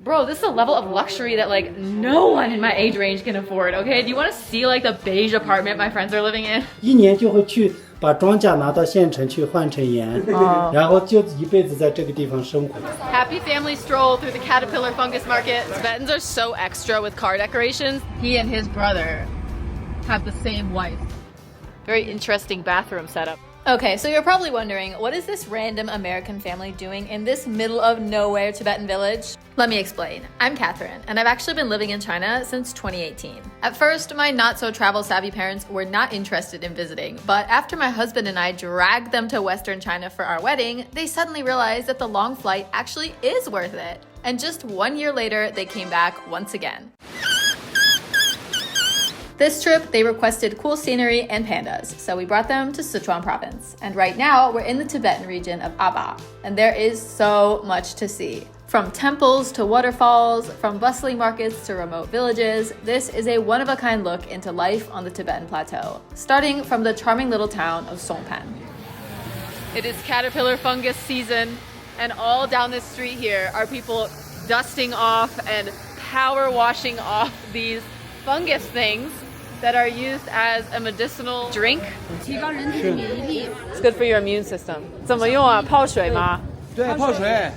Bro, this is a level of luxury that like no one in my age range can afford, okay? Do you want to see like the beige apartment my friends are living in? 1年就会去把庄稼拿到县城去换成盐，然后就一辈子在这个地方生活。Happy family stroll through the caterpillar fungus market. Tibetans are so extra with car decorations. He and his brother have the same wife. Very interesting bathroom setup. Okay, so you're probably wondering, what is this random American family doing in this middle of nowhere Tibetan village? Let me explain. I'm Katherine, and I've actually been living in China since 2018. At first, my not-so-travel-savvy parents were not interested in visiting, but after my husband and I dragged them to Western China for our wedding, they suddenly realized that the long flight actually is worth it. And just 1 year later, they came back once again. This trip, they requested cool scenery and pandas, so we brought them to Sichuan province. And right now, we're in the Tibetan region of Aba, and there is so much to see. From temples to waterfalls, from bustling markets to remote villages, this is a one-of-a-kind look into life on the Tibetan plateau, starting from the charming little town of Songpan. It is caterpillar fungus season, and all down this street here are people dusting off and power washing off these fungus things that are used as a medicinal drink. It's good for your immune system. 怎么用啊？泡水吗？对，泡水。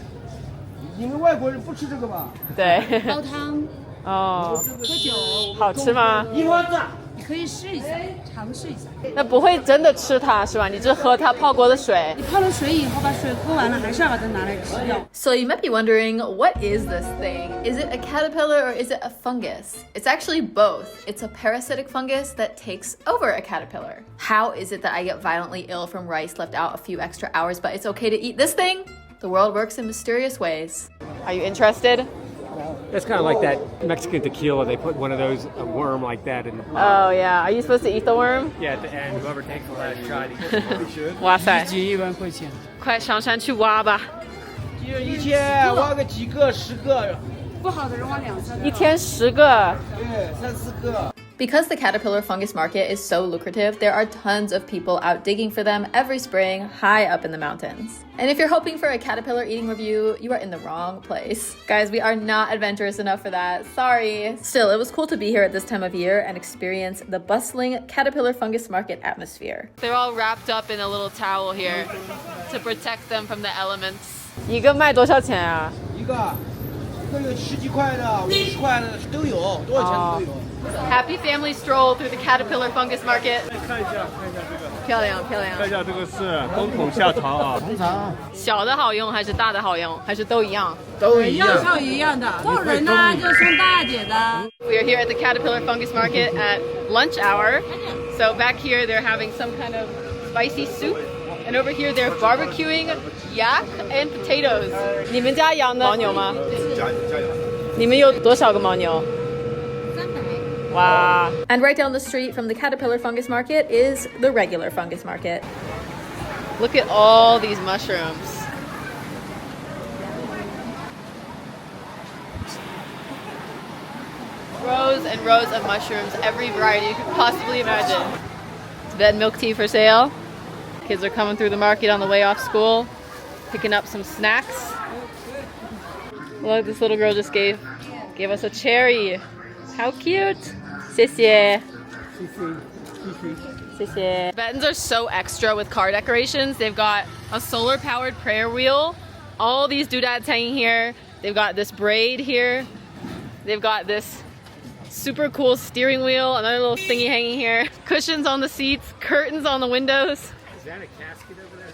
你们外国人不吃这个吧？对。煲汤。哦。喝酒。好吃吗？一窝子。你可以试一下，尝试一下。那不会真的吃它是吧？你只喝它泡过的水。你泡了水以后，把水喝完了，还是要把它拿来吃掉。So you might be wondering, what is this thing? Is it a caterpillar or is it a fungus? It's actually both. It's a parasitic fungus that takes over a caterpillar. How is it that I get violently ill from rice left out a few extra hours, but it's okay to eat this thing? The world works in mysterious ways. Are you interested? It's kind of like that Mexican tequila. They put one of those, a worm like that in the pot. Oh yeah, are you supposed to eat the worm? Yeah, at the end, whoever takes the last shot, he 哇塞， 1万块钱。快上山去挖吧！一人1000，挖个几个10个。不好的人挖2、3个。一天10个。对，3、4个。Because the caterpillar fungus market is so lucrative, there are tons of people out digging for them every spring, high up in the mountains. And if you're hoping for a caterpillar eating review, you are in the wrong place. Guys, we are not adventurous enough for that. Sorry. Still, it was cool to be here at this time of year and experience the bustling caterpillar fungus market atmosphere. They're all wrapped up in a little towel here to protect them from the elements. 一个卖多少钱啊？一个有10几块的、50块的都有，多少钱都有。Happy family stroll through the caterpillar fungus market. 看一下这个。漂亮漂亮。看一下这个是冬虫夏草啊。红肠。小的好用还是大的好用？还是都一样？都一样。药效一样的，送人呢就送大点的。We are here at the caterpillar fungus market at lunch hour. So back here they're having some kind of spicy soup. And over here they're barbecuing yak and potatoes. 你们家养的牦牛吗？家养。你们有多少个牦牛300。Wow. And right down the street from the caterpillar fungus market is the regular fungus market. Look at all these mushrooms. Rows and rows of mushrooms, every variety you could possibly imagine. Tibetan milk tea for sale. Kids are coming through the market on the way off school, picking up some snacks. Look, this little girl just gave us a cherry. How cute. 谢谢. Tibetans are so extra with car decorations. They've got a solar-powered prayer wheel, all these doodads hanging here. They've got this braid here. They've got this super cool steering wheel, another little thingy hanging here. Cushions on the seats, curtains on the windows. Is that a casket over there?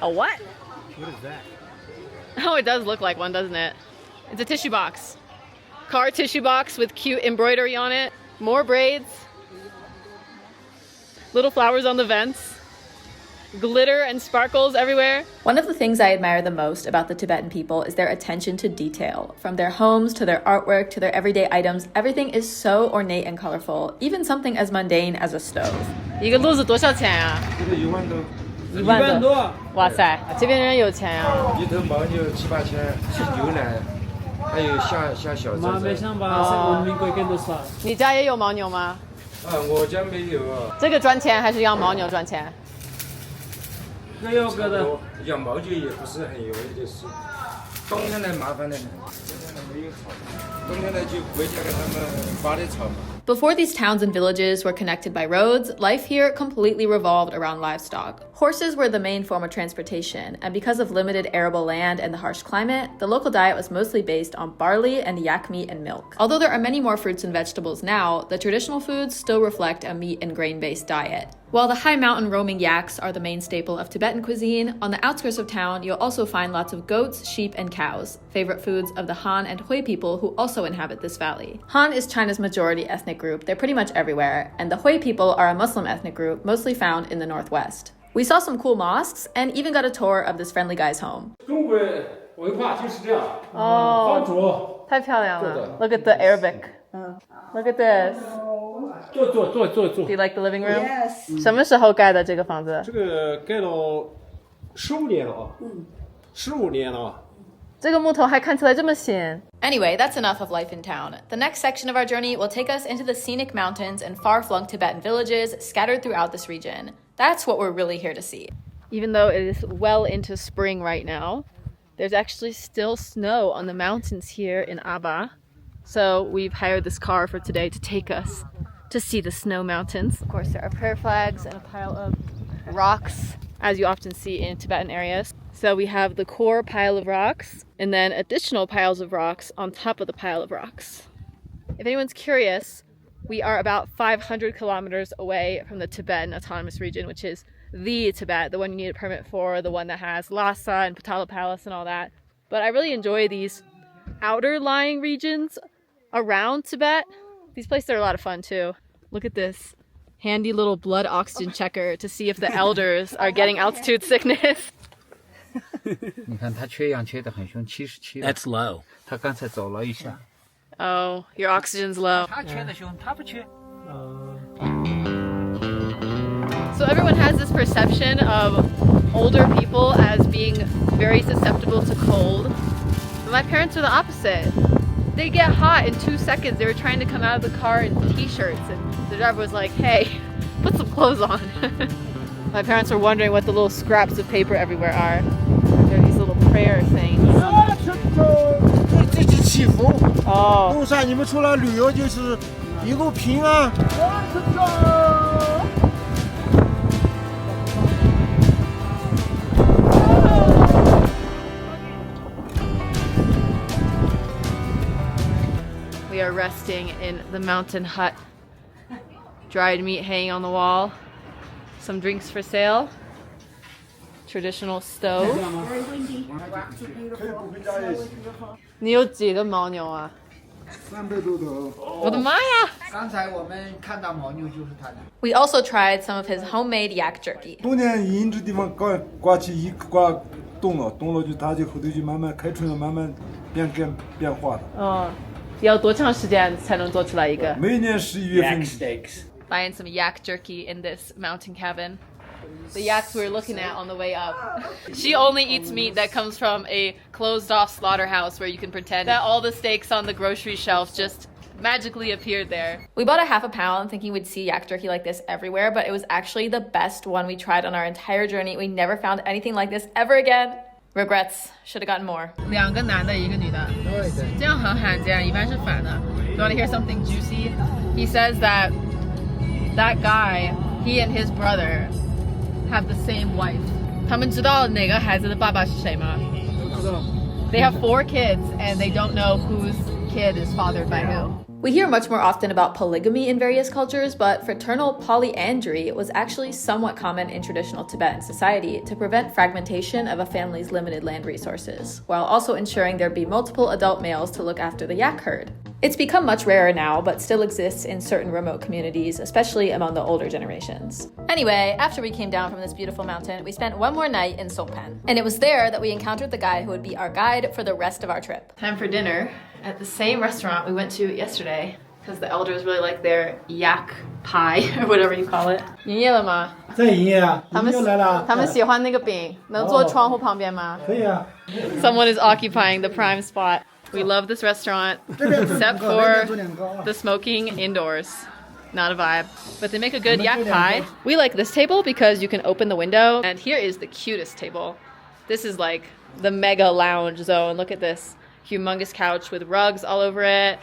A what? What is that? Oh, it does look like one, doesn't it? It's a tissue box. Car tissue box with cute embroidery on it. More braids. Little flowers on the vents. Glitter and sparkles everywhere. One of the things I admire the most about the Tibetan people is their attention to detail. From their homes to their artwork to their everyday items, everything is so ornate and colorful, even something as mundane as a stove. 一个路子多少钱啊？这个1万多。1万多。哇塞，这边人有钱啊！一头牦牛7、8千，牛奶，还有下小妈没子。想把文明归更多少？你家也有牦牛吗？我家没有啊。这个赚钱还是养牦牛赚钱？各有各的。养牦牛也不是很容易的事。冬天来麻烦的很，没有草，冬天来就国家给他们发的草嘛。 Before these towns and villages were connected by roads, life here completely revolved around livestock. Horses were the main form of transportation, and because of limited arable land and the harsh climate, the local diet was mostly based on barley and yak meat and milk. Although there are many more fruits and vegetables now, the traditional foods still reflect a meat and grain-based diet. While the high mountain roaming yaks are the main staple of Tibetan cuisine, on the outskirts of town you'll also find lots of goats, sheep, and cows, favorite foods of the Han and Hui people who also inhabit this valley. Han is China's majority ethnic group. They're pretty much everywhere, and the Hui people are a Muslim ethnic group mostly found in the northwest. We saw some cool mosques and even got a tour of this friendly guy's home. Oh, 太漂亮了. Look at the Arabic. Look at this. Do you like the living room? Yes. 什么时候盖的这个房子？这个盖了15年了啊，15年了啊。这个木头还看起来这么新。Anyway, that's enough of life in town. The next section of our journey will take us into the scenic mountains and far-flung Tibetan villages scattered throughout this region. That's what we're really here to see. Even though it is well into spring right now, there's actually still snow on the mountains here in Aba. So we've hired this car for today to take us to see the snow mountains. Of course, there are prayer flags and a pile of rocks, as you often see in Tibetan areas. So we have the core pile of rocks and then additional piles of rocks on top of the pile of rocks. If anyone's curious, we are about 500 kilometers away from the Tibetan Autonomous Region, which is the Tibet, the one you need a permit for, the one that has Lhasa and Potala Palace and all that. But I really enjoy these outer lying regions around Tibet. These places are a lot of fun too. Look at this handy little blood oxygen checker to see if the elders are getting altitude sickness. That's low. Oh, your oxygen's low. So everyone has this perception of older people as being very susceptible to cold. But my parents are the opposite. They get hot in 2 seconds. They were trying to come out of the car in t-shirts and the driver was like, hey, put some clothes on. My parents were wondering what the little scraps of paper everywhere are. They're these little prayer things. Oh. 路上你们出来旅游就是一路平安。We are resting in the mountain hut. Dried meat hanging on the wall. Some drinks for sale. Traditional stove. 你有几个牦牛啊300多头。我的妈呀！刚才我们看到牦牛就是它的。We also tried some of his homemade yak jerky. 冬天阴这地方刮起一刮冻了就它就后头就慢慢开春了，慢慢变化的。哦，要多长时间才能做出来一个？每年11月份。 Buying some yak jerky in this mountain cabin. The yaks we were looking at on the way up. She only eats meat that comes from a closed-off slaughterhouse where you can pretend that all the steaks on the grocery shelf just magically appeared there. We bought a half a pound thinking we'd see yak jerky like this everywhere, but it was actually the best one we tried on our entire journey. We never found anything like this ever again. Regrets. Should have gotten more. 2个男的1个女的。这样很罕见，一般是反的。You want to hear something juicy? He says that guy, he and his brother have the same wife. 他们知道哪个孩子的爸爸是谁吗？ They have 4 kids and they don't know whose kid is fathered by who. We hear much more often about polygamy in various cultures, but fraternal polyandry was actually somewhat common in traditional Tibetan society to prevent fragmentation of a family's limited land resources, while also ensuring there'd be multiple adult males to look after the yak herd. It's become much rarer now, but still exists in certain remote communities, especially among the older generations. Anyway, after we came down from this beautiful mountain, we spent one more night in Songpan. And it was there that we encountered the guy who would be our guide for the rest of our trip. Time for dinner at the same restaurant we went to yesterday, because the elders really like their yak pie, or whatever you call it. 营业了吗？在营业啊，你们又来了。他们喜欢那个饼，能坐窗户旁边吗？可以啊。Someone is occupying the prime spot. We love this restaurant, except for the smoking indoors. Not a vibe. But they make a good yak pie. We like this table because you can open the window. And here is the cutest table. This is like the mega lounge zone. Look at this humongous couch with rugs all over it.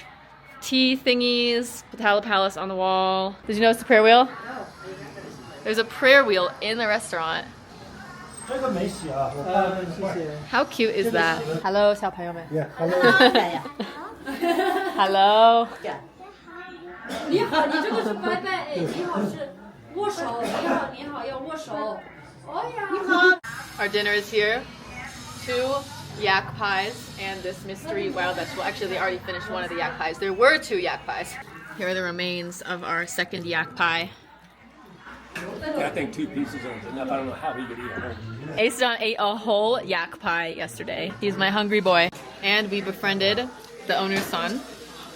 Tea thingies, Patala Palace on the wall. Did you notice the prayer wheel? No. There's a prayer wheel in the restaurant. How cute is that? Hello, 小朋友们. Yeah, hello. Hello. 你好，你这个是拜拜，哎，你好是握手，你好要握手。哦呀，你好。Our dinner is here. 2 yak pies and this mystery wild vegetable. Actually, they already finished one of the yak pies. There were 2 yak pies. Here are the remains of our second yak pie. Yeah, I think 2 pieces are enough. I don't know how he could eat a whole. Aeston ate a whole yak pie yesterday. He's my hungry boy. And we befriended the owner's son.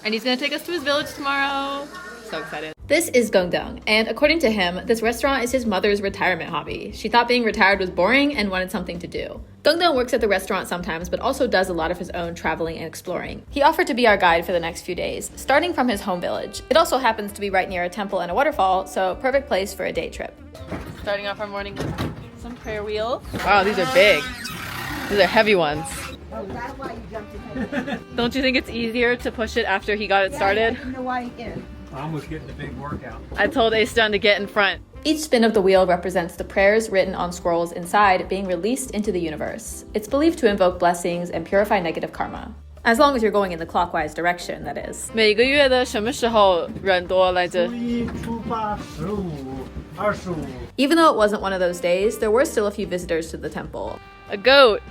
And he's gonna take us to his village tomorrow. So excited. This is Gongdong, and according to him, this restaurant is his mother's retirement hobby. She thought being retired was boring and wanted something to do. Gongdong works at the restaurant sometimes, but also does a lot of his own traveling and exploring. He offered to be our guide for the next few days, starting from his home village. It also happens to be right near a temple and a waterfall, so perfect place for a day trip. Starting off our morning with some prayer wheels. Wow, these are big. These are heavy ones. Don't you think it's easier to push it after he got it started? Mom was getting a big workout. I told Aeston to get in front. Each spin of the wheel represents the prayers written on scrolls inside being released into the universe. It's believed to invoke blessings and purify negative karma. As long as you're going in the clockwise direction, that is. 每个月的什么时候人多来着？ Even though it wasn't one of those days, there were still a few visitors to the temple. A goat!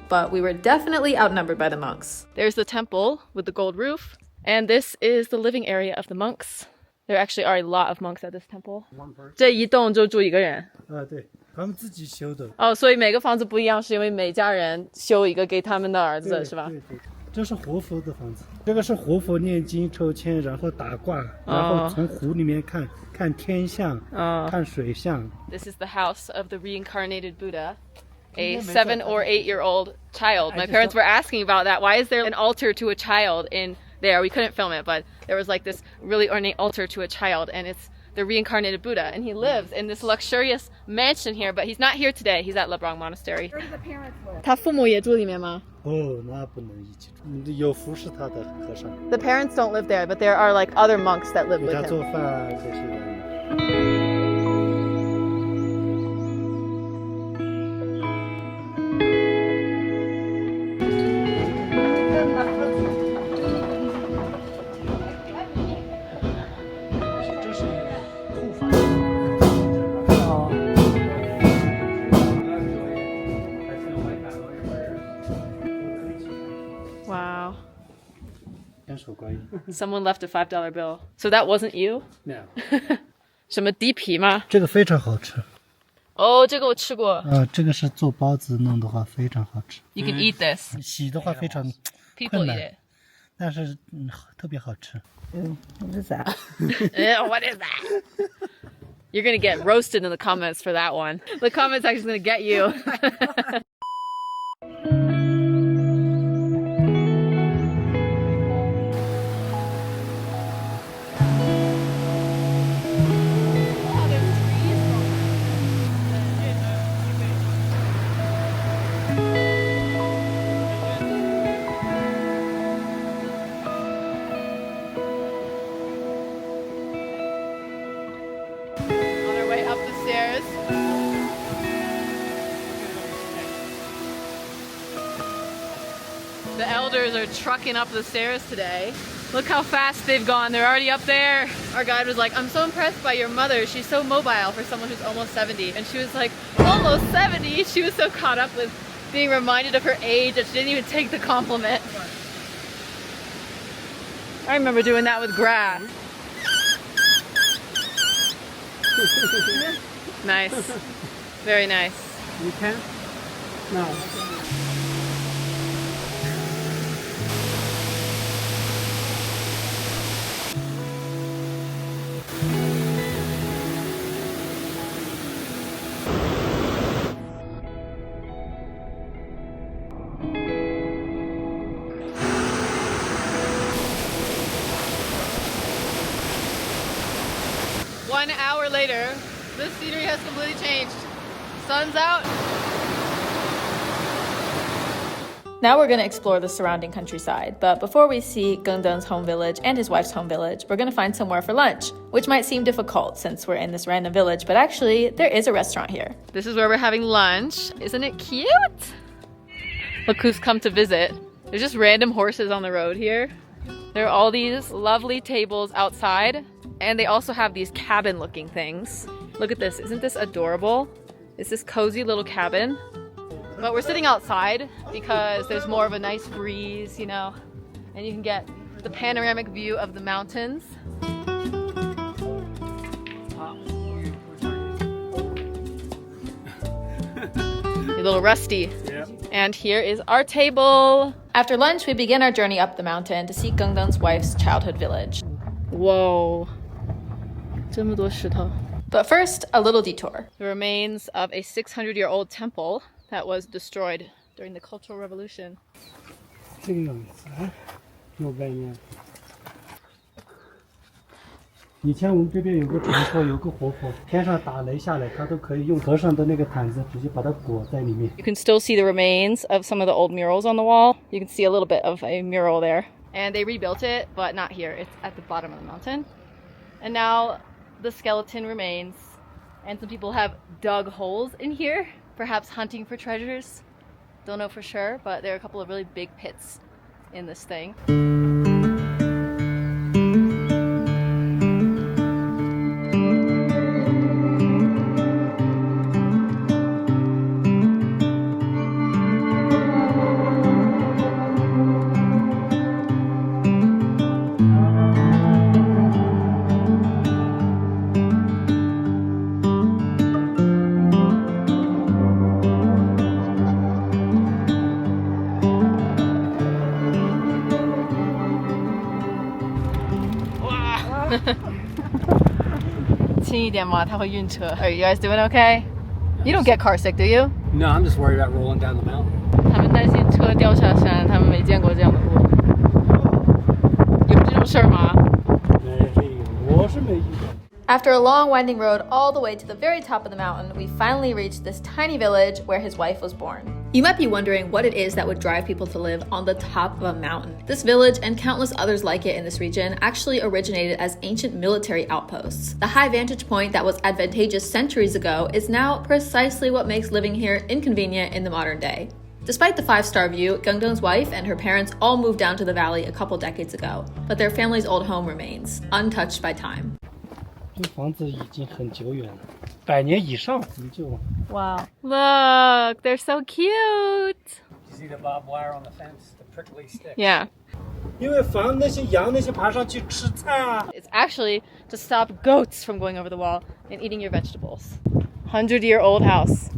But we were definitely outnumbered by the monks. There's the temple with the gold roof. And this is the living area of the monks. There actually are a lot of monks at this temple. 这一栋就住一个人。对，他们自己修的。哦，所以每个房子不一样，是因为每家人修一个给他们的儿子，是吧？对，这是活佛的房子，这个是活佛念经抽签，然后打卦，然后从湖里面看天象，看水象。This is the house of the reincarnated Buddha. A 7 or 8-year-old child. My parents were asking about that. Why is there an altar to a child in there? We couldn't film it, but there was like this really ornate altar to a child, and it's the reincarnated Buddha, and he lives in this luxurious mansion here, but he's not here today. He's at Lebrang Monastery. Where do the parents live? 他父母也住里面吗？那不能一起住，有服侍他的和尚。The parents don't live there, but there are like other monks that live with 给他 him. 做饭这些人。Wow. Someone left a $5 bill. So that wasn't you? No. 什么地皮吗？这个非常好吃。哦，这个我吃过。这个是做包子弄的话非常好吃。You can eat this. 洗的话非常 People eat it. 但是特别好吃。What is that? What is that? You're gonna get roasted in the comments for that one. The comment section is gonna get you. The elders are trucking up the stairs today. Look how fast they've gone. They're already up there. Our guide was like, I'm so impressed by your mother. She's so mobile for someone who's almost 70. And she was like, almost 70? She was so caught up with being reminded of her age that she didn't even take the compliment. I remember doing that with grass. Nice. Very nice. You can? No. One hour later, the scenery has completely changed. Sun's out. Now we're going to explore the surrounding countryside, but before we see Gengdeng's home village and his wife's home village, we're going to find somewhere for lunch, which might seem difficult since we're in this random village, but actually there is a restaurant here. This is where we're having lunch. Isn't it cute? Look who's come to visit. There's just random horses on the road here. There are all these lovely tables outside, and they also have these cabin-looking things. Look at this. Isn't this adorable? It's this cozy little cabin. But we're sitting outside because there's more of a nice breeze, you know, and you can get the panoramic view of the mountains. You're a little rusty. Yeah. And here is our table. After lunch, we begin our journey up the mountain to see Gengdeng's wife's childhood village. Whoa. 这么多石头. But first, a little detour. The remains of a 600-year-old temple that was destroyed during the Cultural Revolution. 这个样子啊，有概念。以前我们这边有个传说，有个活佛，天上打雷下来，他都可以用头上的那个毯子直接把它裹在里面。You can still see the remains of some of the old murals on the wall. You can see a little bit of a mural there. And they rebuilt it, but not here. It's at the bottom of the mountain. And now the skeleton remains. And some people have dug holes in here, perhaps hunting for treasures. Don't know for sure, but there are a couple of really big pits in this thing. Are you guys doing okay? You don't get car sick, do you? No, I'm just worried about rolling down the mountain. 他们担心车掉下山，他们没见过这样的路。有这种事儿吗？我是没遇到。After a long winding road all the way to the very top of the mountain, we finally reached this tiny village where his wife was born. You might be wondering what it is that would drive people to live on the top of a mountain. This village and countless others like it in this region actually originated as ancient military outposts. The high vantage point that was advantageous centuries ago is now precisely what makes living here inconvenient in the modern day. Despite the 5-star view, Gengdeng's wife and her parents all moved down to the valley a couple decades ago, but their family's old home remains, untouched by time. 这房子已经很久远了，100年以上很久。Wow. Look, they're so cute. You see the barbed wire on the fence, the prickly sticks? Yeah. 因为防那些羊那些爬上去吃菜啊。It's actually to stop goats from going over the wall and eating your vegetables. 100-year-old house.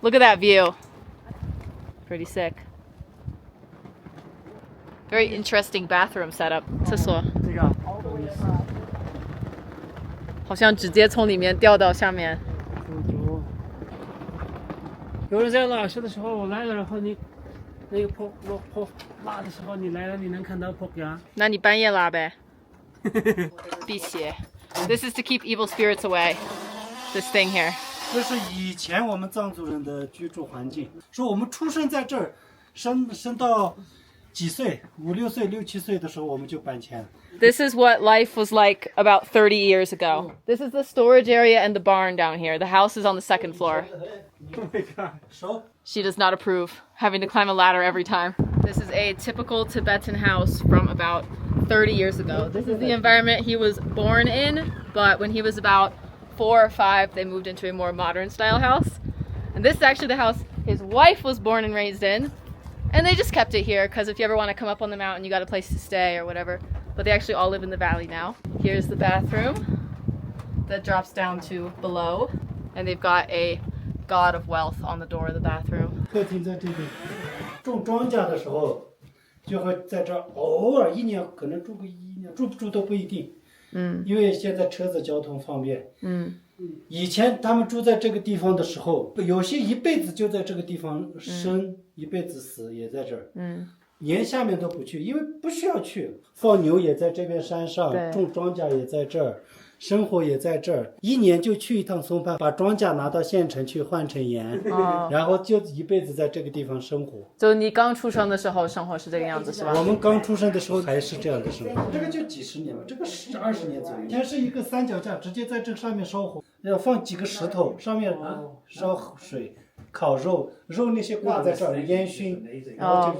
Look at that view. Pretty sick. Very interesting bathroom setup. 厕所。这个。好像直接从里面掉到下面。有人在拉屎的时候，我来了，然后你那个坡拉的时候，你来了，你能看到坡呀？那你半夜拉呗。辟邪。This is to keep evil spirits away. This thing here. 这是以前我们藏族人的居住环境。说我们出生在这儿，生到几岁，5、6岁、6、7岁的时候，我们就搬迁。This is what life was like about 30 years ago. This is the storage area and the barn down here. The house is on the second floor. She does not approve having to climb a ladder every time. This is a typical Tibetan house from about 30 years ago. This is the environment he was born in, but when he was about 4 or 5, they moved into a more modern style house. And this is actually the house his wife was born and raised in. And they just kept it here because if you ever want to come up on the mountain, you got a place to stay or whatever. But they actually all live in the valley now. Here's the bathroom that drops down to below. And they've got a god of wealth on the door of the bathroom. 客厅在这边，种庄稼的时候，就会在这儿偶尔1年可能住个1年，住不住都不一定。因为现在车子交通方便。以前他们住在这个地方的时候，有些一辈子就在这个地方生，一辈子死也在这儿。连下面都不去，因为不需要去。放牛也在这边山上，种庄稼也在这儿，生活也在这儿，一年就去一趟松潘，把庄稼拿到县城去换成盐，然后就一辈子在这个地方生活。就你刚出生的时候，生活是这个样子，是吧？我们刚出生的时候还是这样的生活，这个就几十年吧，这个20年左右。以前是一个三脚架，直接在这上面烧火，要放几个石头，上面烧水、烤肉，肉那些挂在这儿烟熏，然后就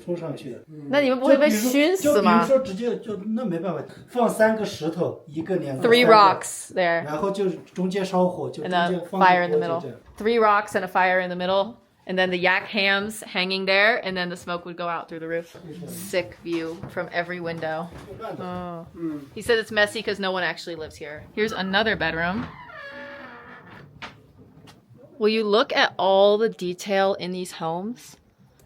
冲上去的。那你们不会被熏死吗？就比如说直接就那没办法，放3个石头，一个两个。3 rocks there. 然后就中间烧火，就中 And 间 a 放 fire in the 火 middle. 就这样。 3 rocks and a fire in the middle. And then the yak hams hanging there, and then the smoke would go out through the roof. Sick view from every window. Oh. He said it's messy because no one actually lives here. Here's another bedroom. Will you look at all the detail in these homes?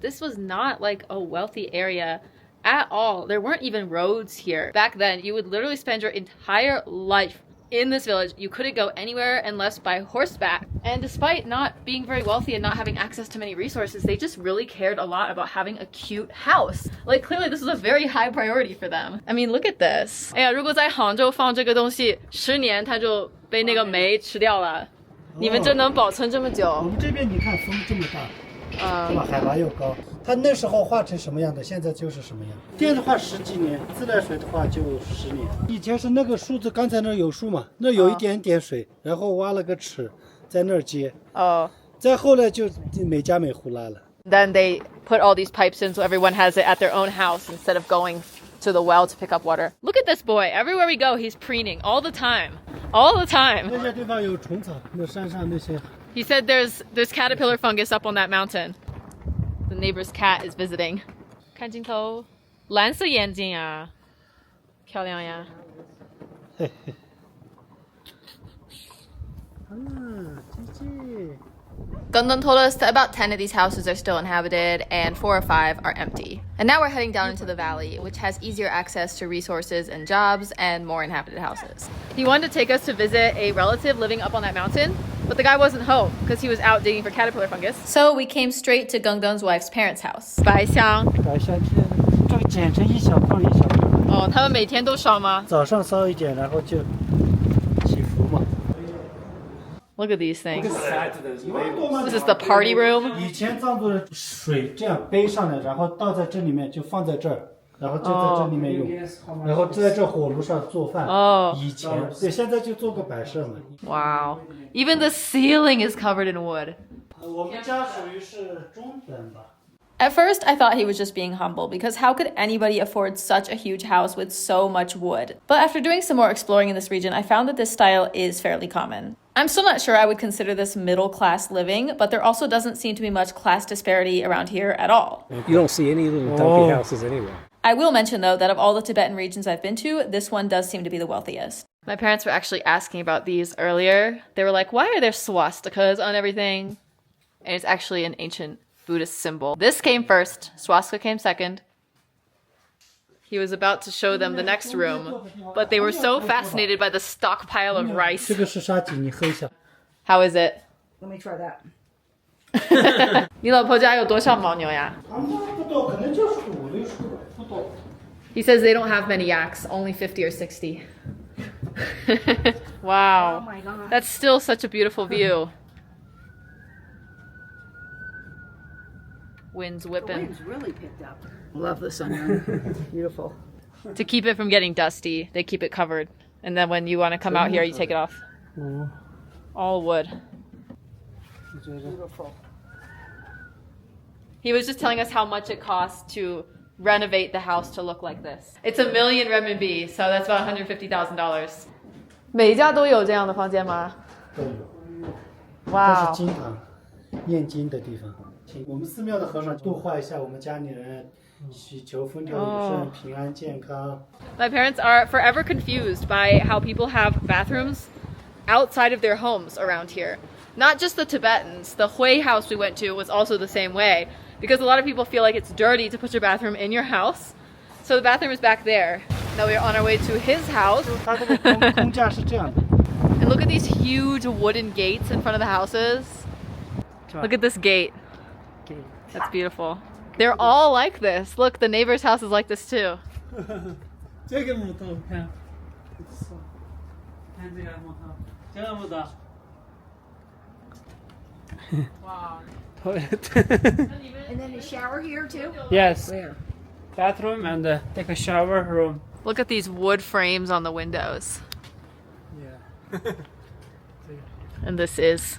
This was not like a wealthy area at all. There weren't even roads here. Back then, you would literally spend your entire life in this village. You couldn't go anywhere unless by horseback. And despite not being very wealthy and not having access to many resources, they just really cared a lot about having a cute house. Like clearly this was a very high priority for them. I mean, look at this. 哎呀，如果在杭州放这个东西10年，它就被那个霉吃掉了。你们这能保存这么久？我们这边你看风这么大。是吧？海拔又高，它那时候画成什么样的，现在就是什么样。电的话10几年，自来水的话就10年。以前是那个树子，刚才那有树嘛，那有一点点水，然后挖了个池，在那儿接。再后来就每家每户拉了。Then they put all these pipes in so everyone has it at their own house instead of going to the well to pick up water. Look at this boy. Everywhere we go, he's preening all the time. All the time. 那些地方有虫草，那山上那些。He said there's caterpillar fungus up on that mountain. The neighbor's cat is visiting. 看镜头，蓝色眼睛啊，漂亮呀。Gundun told us that about 10 of these houses are still inhabited and 4 or 5 are empty. And now we're heading down into the valley, which has easier access to resources and jobs and more inhabited houses. He wanted to take us to visit a relative living up on that mountain, but the guy wasn't home because he was out digging for caterpillar fungus. So we came straight to Gungdung's wife's parents' house. 白香。白香这个剪成一小块一小块。哦，他们每天都烧吗？早上烧一点，然后就祈福嘛。Look at these things. This is the party room. 以前藏族人水这样背上来，然后倒在这里面，就放在这儿，然后就在这里面用，然后在这火炉上做饭。以前对，现在就做个摆设嘛。Wow. Even the ceiling is covered in wood. 我们家属于是中等吧。At first, I thought he was just being humble because how could anybody afford such a huge house with so much wood? But after doing some more exploring in this region, I found that this style is fairly common. I'm still not sure I would consider this middle-class living, but there also doesn't seem to be much class disparity around here at all. You don't see any little dumpy houses anywhere. I will mention, though, that of all the Tibetan regions I've been to, this one does seem to be the wealthiest. My parents were actually asking about these earlier. They were like, why are there swastikas on everything? And it's actually an ancient Buddhist symbol. This came first, swastika came second. He was about to show them the next room, but they were so fascinated by the stockpile of rice. 这个是沙棘，你喝一下。 How is it? Let me try that. 你老婆家有多少牦牛呀？不多，可能就是5、6个，不多。 He says they don't have many yaks, only 50 or 60. Wow. Oh my God. That's still such a beautiful view. Wind's The whipping. wind's really picked up. Love the sun. Beautiful. To keep it from getting dusty, they keep it covered. And then when you want to come out here, you take it off. All wood. Beautiful. He was just telling us how much it costs to renovate the house to look like this. It's 1 million renminbi, so that's about $150,000. 每一家都有这样的房间吗？都有。哇。这是经堂，念经的地方。我们寺庙的和尚度化一下我们家里人，祈求风调雨顺、平安健康。 My parents are forever confused by how people have bathrooms outside of their homes around here. Not just the Tibetans. The Hui house we went to was also the same way, because a lot of people feel like it's dirty to put your bathroom in your house. So the bathroom is back there. Now we are on our way to his house. 它这个空架是这样的。 And look at these huge wooden gates in front of the houses. Look at this gate. That's beautiful. They're all like this. Look, the neighbor's house is like this too. 这个木头看， Wow. And then a shower here too? Yes, Where? bathroom and take a shower room. Look at these wood frames on the windows. Yeah. And this is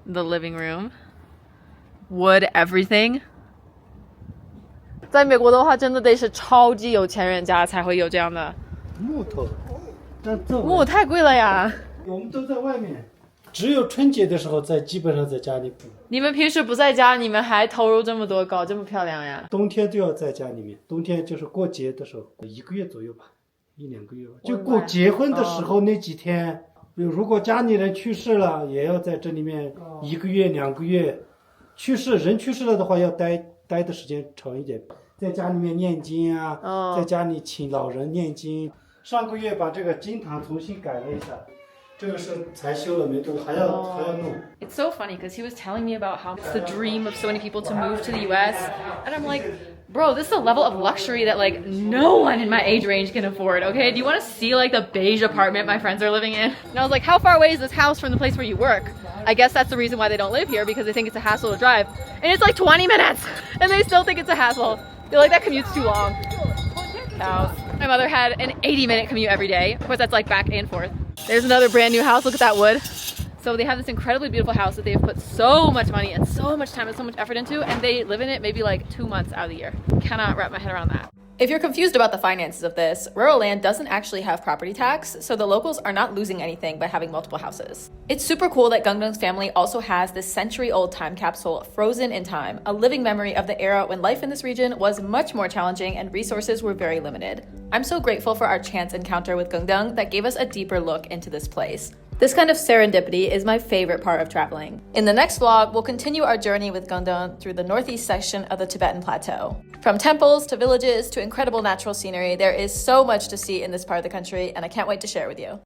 the living room. Wood everything. 在美国的话，真的得是超级有钱人家才会有这样的。木头，但这木太贵了呀！我们都在外面，只有春节的时候基本上在家里补。你们平时不在家，你们还投入这么多，搞这么漂亮呀？冬天都要在家里面，冬天就是过节的时候，1个月左右吧，1-2个月吧。就过结婚的时候那几天，如果家里人去世了，也要在这里面1个月、2个月。人去世了的话，要待的时间长一点，在家里面念经啊，在家里请老人念经。上个月把这个经堂重新改了一下。这个是才修了没多久，还要弄。It's so funny because he was telling me about how it's the dream of so many people to move to the U.S. and I'm like, bro, this is a level of luxury that like no one in my age range can afford. Okay, do you want to see like the beige apartment my friends are living in? And I was like, how far away is this house from the place where you work? I guess that's the reason why they don't live here, because they think it's a hassle to drive. And it's like 20 minutes, and they still think it's a hassle. They're like, that commute's too long. Cows. My mother had an 80-minute commute every day. Of course, that's like back and forth. There's another brand new house. Look at that wood. So they have this incredibly beautiful house that they've put so much money and so much time and so much effort into, and they live in it maybe like 2 months out of the year. Cannot wrap my head around that. If you're confused about the finances of this, rural land doesn't actually have property tax, so the locals are not losing anything by having multiple houses. It's super cool that Gungdung's family also has this century-old time capsule frozen in time, a living memory of the era when life in this region was much more challenging and resources were very limited. I'm so grateful for our chance encounter with Gungdung that gave us a deeper look into this place. This kind of serendipity is my favorite part of traveling. In the next vlog, we'll continue our journey with Gungdung through the northeast section of the Tibetan Plateau. From temples to villages to incredible natural scenery, there is so much to see in this part of the country, and I can't wait to share with you.